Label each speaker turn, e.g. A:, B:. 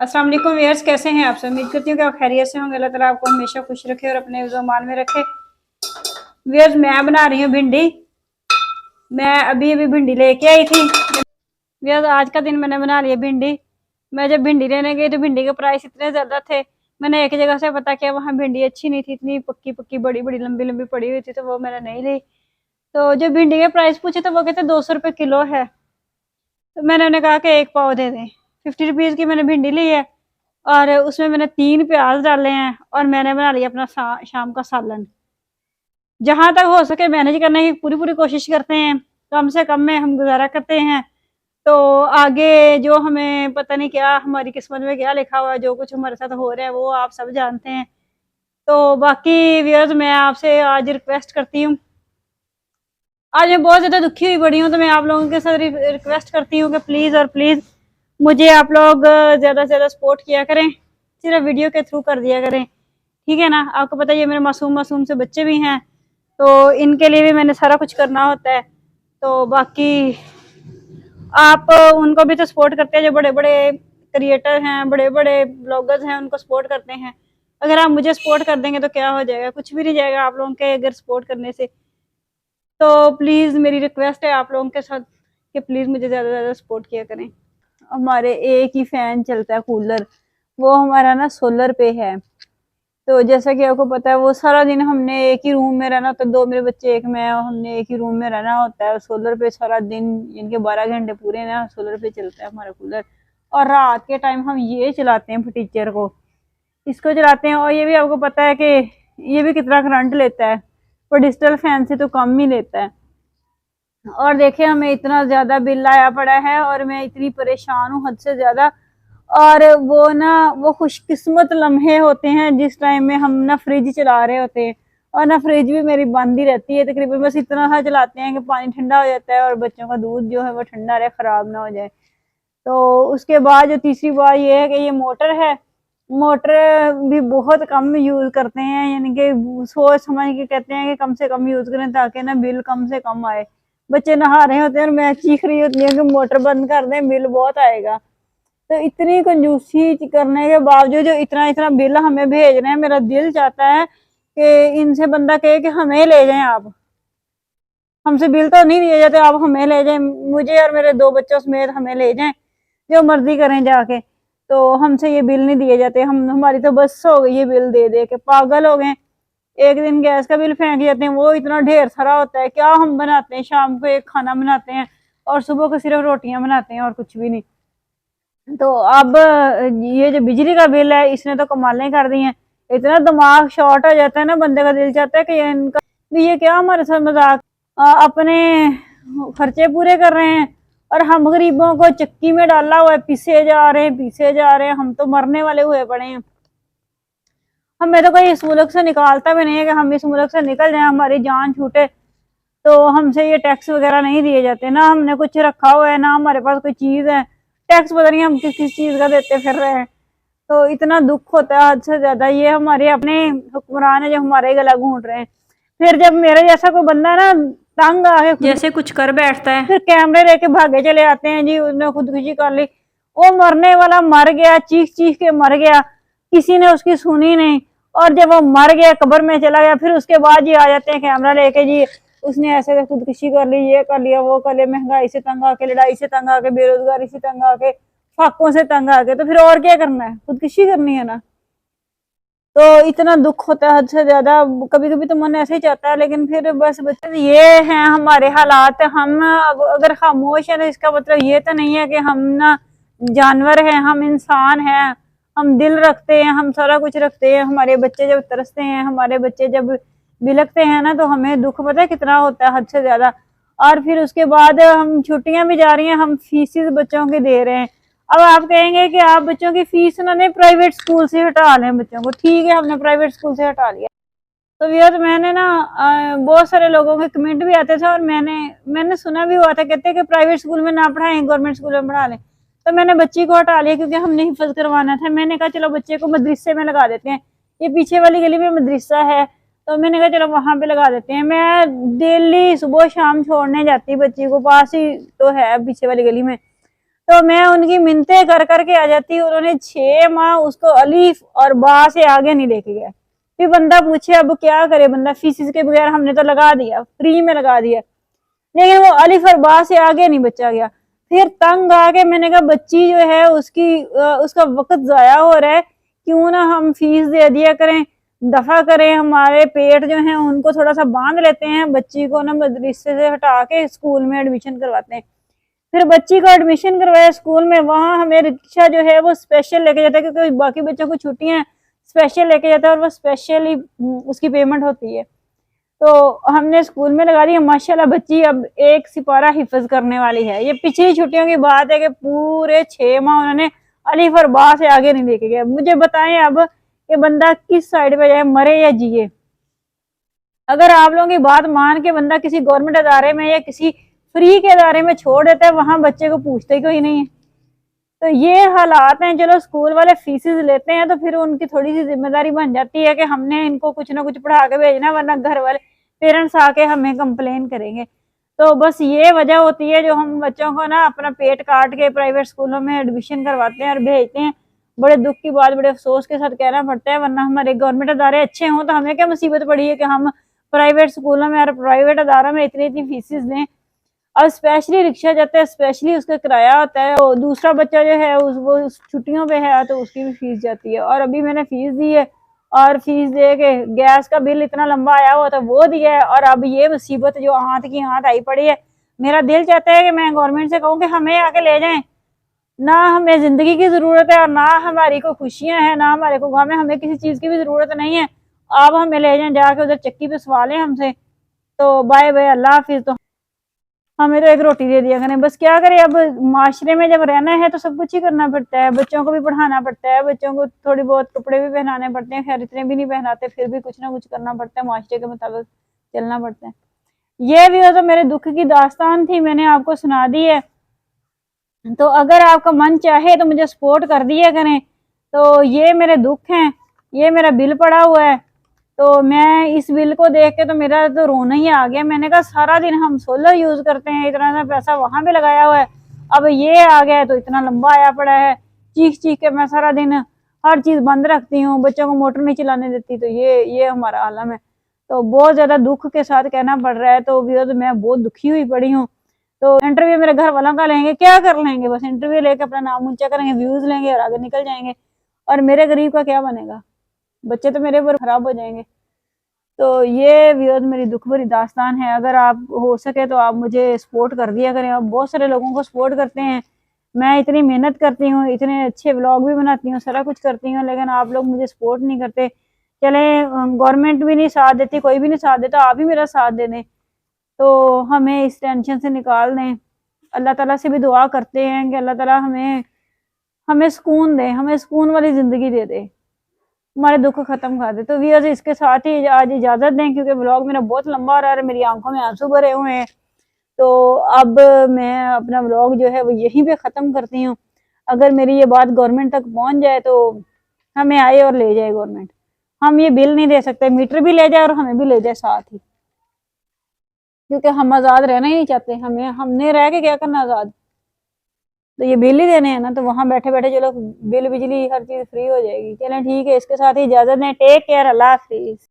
A: अस्सलाम वालेकुम व्यूअर्स, कैसे हैं आप सब। उम्मीद करती हूँ कि आप खैरियत से होंगे। अल्लाह ताला आपको हमेशा खुश रखे और अपने ईमान में रखे। व्यूअर्स, मैं बना रही हूँ भिंडी। मैं अभी अभी भिंडी लेके आई थी। व्यूअर्स, आज का दिन मैंने बना लिया भिंडी। मैं जब भिंडी लेने गई तो भिंडी के प्राइस इतने ज़्यादा थे। मैंने एक जगह से पता किया, वहाँ भिंडी अच्छी नहीं थी, इतनी पक्की पक्की बड़ी बड़ी लंबी लंबी पड़ी हुई थी, तो वो मैंने नहीं ली। तो जब भिंडी के प्राइस पूछे तो वो कहते 200 रुपये किलो है। तो मैंने उन्हें कहा कि एक पाव दे दें। 50 रुपीज़ की मैंने भिंडी ली है और उसमें मैंने 3 प्याज डाले हैं और मैंने बना लिया अपना शाम का सालन। जहाँ तक हो सके मैनेज करने की पूरी पूरी कोशिश करते हैं, कम से कम में हम गुजारा करते हैं। तो आगे जो हमें पता नहीं क्या हमारी किस्मत में क्या लिखा हुआ है, जो कुछ हमारे साथ हो रहा है वो आप सब जानते हैं। तो बाकी व्यूअर्स, मैं आपसे आज रिक्वेस्ट करती हूँ, आज मैं बहुत ज़्यादा दुखी हुई पड़ी हूँ, तो मैं आप लोगों के साथ रिक्वेस्ट करती हूँ कि प्लीज़ और प्लीज़ मुझे आप लोग ज़्यादा से ज़्यादा सपोर्ट किया करें। सिर्फ वीडियो के थ्रू कर दिया करें, ठीक है ना। आपको पता है ये मेरे मासूम मासूम से बच्चे भी हैं, तो इनके लिए भी मैंने सारा कुछ करना होता है। तो बाकी आप उनको भी तो सपोर्ट करते हैं, जो बड़े बड़े क्रिएटर हैं, बड़े बड़े ब्लॉगर्स हैं, उनको सपोर्ट करते हैं। अगर आप मुझे सपोर्ट कर देंगे तो क्या हो जाएगा, कुछ भी नहीं जाएगा आप लोगों के अगर सपोर्ट करने से। तो प्लीज़ मेरी रिक्वेस्ट है आप लोगों के साथ कि प्लीज़ मुझे ज़्यादा से ज़्यादा सपोर्ट किया करें। हमारे एक ही फ़ैन चलता है, कूलर, वो हमारा ना सोलर पे है। तो जैसा कि आपको पता है वो सारा दिन हमने एक ही रूम में रहना होता है, 2 मेरे बच्चे एक मैं, हमने एक ही रूम में रहना होता है। सोलर पे सारा दिन, इनके 12 घंटे पूरे ना सोलर पे चलता है हमारा कूलर। और रात के टाइम हम ये चलाते हैं फटीचर को, इसको चलाते हैं। और ये भी आपको पता है कि ये भी कितना करंट लेता है, पर डिजिटल फैन से तो कम ही लेता है। और देखिए हमें इतना ज़्यादा बिल आया पड़ा है और मैं इतनी परेशान हूँ हद से ज़्यादा। और वो ना, वो खुशकिस्मत लम्हे होते हैं जिस टाइम में हम ना फ्रिज चला रहे होते हैं, और ना फ्रिज भी मेरी बंद ही रहती है तकरीबन। बस इतना सा चलाते हैं कि पानी ठंडा हो जाता है और बच्चों का दूध जो है वो ठंडा रहे, ख़राब ना हो जाए। तो उसके बाद जो तीसरी बात ये है कि ये मोटर है, मोटर भी बहुत कम यूज़ करते हैं, यानी कि सोच समझ के कहते हैं कि कम से कम यूज़ करें ताकि ना बिल कम से कम आए। बच्चे नहा रहे होते हैं और मैं चीख रही होती हूँ कि मोटर बंद कर दें, बिल बहुत आएगा। तो इतनी कंजूसी करने के बावजूद जो इतना इतना बिल हमें भेज रहे हैं, मेरा दिल चाहता है कि इनसे बंदा कहे कि हमें ले जाएं आप। हमसे बिल तो नहीं दिए जाते, आप हमें ले जाएं, मुझे और मेरे 2 बच्चों समेत हमें ले जाएं, जो मर्जी करें जाके। तो हमसे ये बिल नहीं दिए जाते, हमारी तो बस हो गई ये बिल दे दे के पागल हो गए। एक दिन गैस का बिल फेंक जाते हैं, वो इतना ढेर सारा होता है। क्या हम बनाते हैं, शाम को एक खाना बनाते हैं और सुबह को सिर्फ रोटियां बनाते हैं और कुछ भी नहीं। तो अब ये जो बिजली का बिल है इसने तो कमालें कर दी हैं। इतना दिमाग शॉर्ट हो जाता है ना, बंदे का दिल चाहता है कि इनका भी ये क्या हमारे साथ मजाक। अपने खर्चे पूरे कर रहे हैं और हम गरीबों को चक्की में डाला हुआ है, पीसे जा रहे हैं पीसे जा रहे हैं। हम तो मरने वाले हुए पड़े हैं। हमें तो कोई इस मुल्क से निकालता भी नहीं है कि हम इस मुल्क से निकल जाएं, हमारी जान छूटे। तो हमसे ये टैक्स वगैरह नहीं दिए जाते, ना हमने कुछ रखा हुआ है, ना हमारे पास कोई चीज़ है। टैक्स पता नहीं हम किस किस चीज़ का देते फिर रहे हैं। तो इतना दुख होता है हद से ज़्यादा। ये हमारे अपने हुक्मरान है जो हमारे गला घूंट रहे हैं। फिर जब मेरे जैसा कोई बंदा ना तंग आके जैसे कुछ कर बैठता है, फिर कैमरे लेके भागे चले आते हैं, जी उसने खुदकुशी कर ली। वो मरने वाला मर गया, चीख चीख के मर गया, किसी ने उसकी सुनी नहीं। और जब वो मर गया, कब्र में चला गया, फिर उसके बाद ये आ जाते हैं कैमरा लेके, जी उसने ऐसे खुदकुशी कर ली, ये कर लिया, वो कर लिया, महंगाई से तंग आके, लड़ाई से तंग आके, बेरोजगारी से तंग आके, फाकों से तंग आके। तो फिर और क्या करना है, खुदकुशी करनी है ना। तो इतना दुख होता है हद से ज्यादा। कभी कभी तो मन ऐसे ही चाहता है, लेकिन फिर बस बच्चे ये हैं हमारे हालात। हम अब अगर खामोश है तो इसका मतलब ये तो नहीं है कि हम ना जानवर हैं, हम इंसान हैं, हम दिल रखते हैं, हम सारा कुछ रखते हैं। हमारे बच्चे जब तरसते हैं, हमारे बच्चे जब बिलखते हैं ना, तो हमें दुख पता है कितना होता है, हद से ज्यादा। और फिर उसके बाद हम छुट्टियां भी जा रही हैं, हम फीसेस बच्चों की दे रहे हैं। अब आप कहेंगे कि आप बच्चों की फीस उन्होंने प्राइवेट स्कूल से हटा लें बच्चों को, ठीक है हमने प्राइवेट स्कूल से हटा लिया। तो भैया, तो मैंने ना बहुत सारे लोगों के कमेंट भी आते थे और मैंने सुना भी हुआ था, कहते कि प्राइवेट स्कूल में ना पढ़ाएं, गवर्नमेंट स्कूल में पढ़ा लें। तो मैंने बच्ची को हटा लिया क्योंकि हमने हिफज करवाना था। मैंने कहा चलो बच्चे को मदरसे में लगा देते हैं, ये पीछे वाली गली में मदरसा है, तो मैंने कहा चलो वहां पे लगा देते हैं। मैं डेली सुबह शाम छोड़ने जाती बच्ची को, पास ही तो है पीछे वाली गली में। तो मैं उनकी मिन्नतें कर करके आ जाती, उन्होंने 6 माह उसको अलीफ और बा से आगे नहीं लेके गए। फिर बंदा पूछे अब क्या करे बंदा, फीसिस के बगैर हमने तो लगा दिया, फ्री में लगा दिया, लेकिन वो अलिफ और बा से आगे नहीं बच्चा गया। फिर तंग आके मैंने कहा बच्ची जो है उसका वक्त जाया हो रहा है, क्यों ना हम फीस दे दिया करें, दफा करें, हमारे पेट जो है उनको थोड़ा सा बांध लेते हैं, बच्ची को ना मदरसे से हटा के स्कूल में एडमिशन करवाते हैं। फिर बच्ची का एडमिशन करवाया स्कूल में, वहां हमें रिक्शा जो है वो स्पेशल लेके जाता है, क्योंकि बाकी बच्चों को छुट्टियां स्पेशल लेके जाता है और वो स्पेशली उसकी पेमेंट होती है। तो हमने स्कूल में लगा दिया, माशाल्लाह बच्ची अब एक सिपारा हिफ्ज करने वाली है। ये पिछली छुट्टियों की बात है कि पूरे 6 माह उन्होंने अलिफ और बा से आगे नहीं लेके गए। मुझे बताएं अब कि बंदा किस साइड पे जाए, मरे या जिए। अगर आप लोगों की बात मान के बंदा किसी गवर्नमेंट अदारे में या किसी फ्री के अदारे में छोड़ देता है, वहां बच्चे को पूछते कोई नहीं है। तो ये हालात हैं। चलो स्कूल वाले फीसेस लेते हैं तो फिर उनकी थोड़ी सी जिम्मेदारी बन जाती है कि हमने इनको कुछ ना कुछ पढ़ा के भेजना, वरना घर वाले पेरेंट्स आके हमें कंप्लेन करेंगे। तो बस ये वजह होती है जो हम बच्चों को ना अपना पेट काट के प्राइवेट स्कूलों में एडमिशन करवाते हैं और भेजते हैं। बड़े दुख की बात, बड़े अफसोस के साथ कहना पड़ता है, वरना हमारे गवर्नमेंट अदारे अच्छे हों तो हमें क्या मुसीबत पड़ी है कि हम प्राइवेट स्कूलों में और प्राइवेट अदारों में इतनी इतनी फीसिस दें। और स्पेशली रिक्शा जाता है, स्पेशली उसका किराया होता है, और दूसरा बच्चा जो है वो छुट्टियों पे है तो उसकी भी फीस जाती है। और अभी मैंने फीस दी है और फीस दे के गैस का बिल इतना लंबा आया हुआ था वो दिया है, और अब ये मुसीबत जो हाथ की हाथ आई पड़ी है। मेरा दिल चाहता है कि मैं गवर्नमेंट से कहूँ कि हमें आके ले जाएं, ना हमें जिंदगी की जरूरत है और ना हमारी को खुशियां हैं, ना हमारे को गम है, हमें किसी चीज की भी जरूरत नहीं है। आप हमें ले जाएं, जाके उधर चक्की पे सवालें हमसे। तो बाय बाय, अल्लाह हाफिज। तो हमें तो एक रोटी दे दिया करें, बस क्या करें। अब माशरे में जब रहना है तो सब कुछ ही करना पड़ता है, बच्चों को भी पढ़ाना पड़ता है, बच्चों को थोड़ी बहुत कपड़े भी पहनाने पड़ते हैं। खैर इतने भी नहीं पहनाते, फिर भी कुछ ना कुछ करना पड़ता है, माशरे के मुताबिक चलना पड़ता है। ये भी तो मेरे दुख की दास्तान थी, मैंने आपको सुना दी है। तो अगर आपका मन चाहे तो मुझे सपोर्ट कर दिया करें। तो ये मेरे दुख हैं, ये मेरा बिल पड़ा हुआ है। तो मैं इस बिल को देख के तो मेरा तो रोना ही आ गया। मैंने कहा सारा दिन हम सोलर यूज करते हैं, इतना पैसा वहां पे लगाया हुआ है, अब ये आ गया है तो इतना लंबा आया पड़ा है। चीख चीख के मैं सारा दिन हर चीज बंद रखती हूँ, बच्चों को मोटर नहीं चलाने देती। तो ये हमारा आलम है। तो बहुत ज्यादा दुख के साथ कहना पड़ रहा है। तो मैं बहुत दुखी हुई पड़ी हूँ। तो इंटरव्यू मेरे घर वालों का लेंगे, क्या कर लेंगे, बस इंटरव्यू लेके अपना नाम ऊंचा करेंगे, व्यूज लेंगे और आगे निकल जाएंगे। और मेरे गरीब का क्या बनेगा, बच्चे तो मेरे ऊपर खराब हो जाएंगे। तो ये व्यूअर्स मेरी दुख भरी दास्तान है। अगर आप हो सके तो आप मुझे सपोर्ट कर दिया करें। आप बहुत सारे लोगों को सपोर्ट करते हैं, मैं इतनी मेहनत करती हूँ, इतने अच्छे व्लॉग भी बनाती हूँ, सारा कुछ करती हूँ, लेकिन आप लोग मुझे सपोर्ट नहीं करते। चले गवर्नमेंट भी नहीं साथ देती, कोई भी नहीं साथ देता, आप ही मेरा साथ दे दें तो हमें इस टेंशन से निकाल दें। अल्लाह ताला से भी दुआ करते हैं कि अल्लाह ताला हमें हमें सुकून दे, हमें सुकून वाली ज़िंदगी दे दे, हमारे दुख खत्म कर दे। तो व्यूअर्स इसके साथ ही आज इजाज़त दें, क्योंकि व्लॉग मेरा बहुत लंबा हो रहा है, मेरी आंखों में आंसू भरे हुए हैं। तो अब मैं अपना व्लॉग जो है वो यहीं पे ख़त्म करती हूँ। अगर मेरी ये बात गवर्नमेंट तक पहुँच जाए तो हमें आए और ले जाए गवर्नमेंट। हम ये बिल नहीं दे सकते, मीटर भी ले जाए और हमें भी ले जाए साथ ही, क्योंकि हम आज़ाद रहना ही नहीं चाहते। हमने रह के क्या करना आज़ाद, तो ये बिल ही देने हैं ना। तो वहां बैठे बैठे चलो बिल, बिजली, हर चीज फ्री हो जाएगी। चलें ठीक है, इसके साथ ही इजाजत दें। टेक केयर, अल्लाह हाफिज।